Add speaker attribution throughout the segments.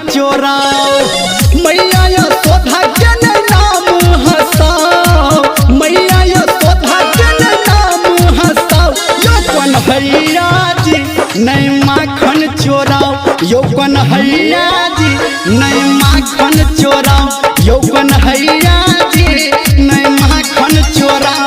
Speaker 1: चोराओ मैया यशोदा के नाम हंसाओ मैया यशोदा के नाम हंसाओ यो कन्हैया जी नहीं माखन चोराओ यो कन्हैया जी नहीं माखन चोराओ यो कन्हैया जी नहीं माखन चोराओ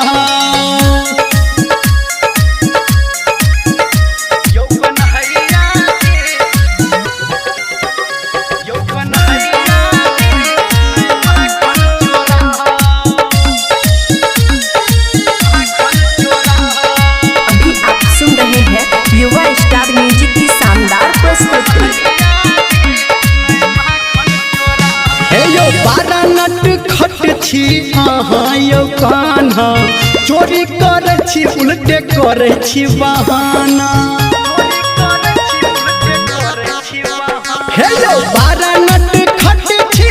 Speaker 2: युवा स्टार म्यूजिक की शानदार प्रस्तुति।
Speaker 1: हे यो 12 नट खट छी अहाँ यो कान्हा चोरी करे छी उल्टे करे छी बहाना हे यो 12 नट खट छी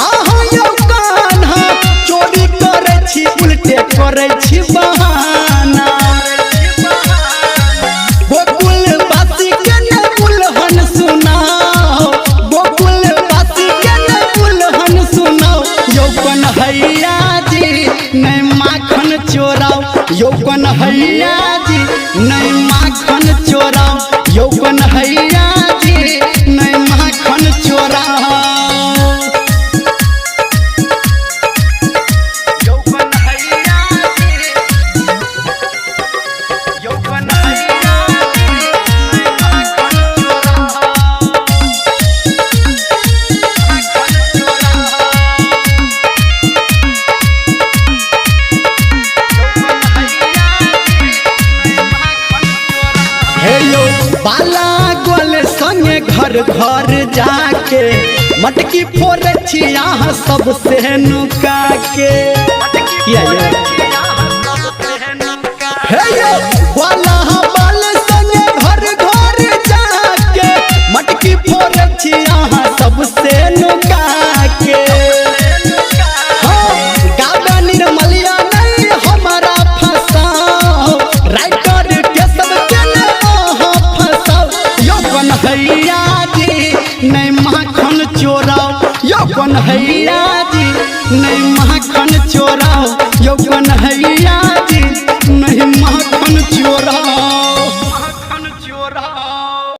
Speaker 1: अहाँ यो कान्हा चोरी करे छी उल्टे करे छी बहाना कन्हैया जी नहीं माखन चोराओ यो कन्हैया जी नहीं माखन चोराओ यो कन्हैया जी नहीं माखन चोराओ यो कन्हैया जी यो कन्हैया बाला गोल संगे घर घर जाके मटकी फोड़े छी यहाँ सबसे नुका के हे यो बाला बाल संगे घर घर जाके मटकी फोड़े छी यहाँ सबसे नुका के गागा निर्मलिया नहीं हमारा फसाओ राइटर के सब कन्हैया जी नहीं माखन चोराओ यो कन्हैया जी नहीं माखन चोराओ यो कन्हैया जी नहीं माखन चोराओ।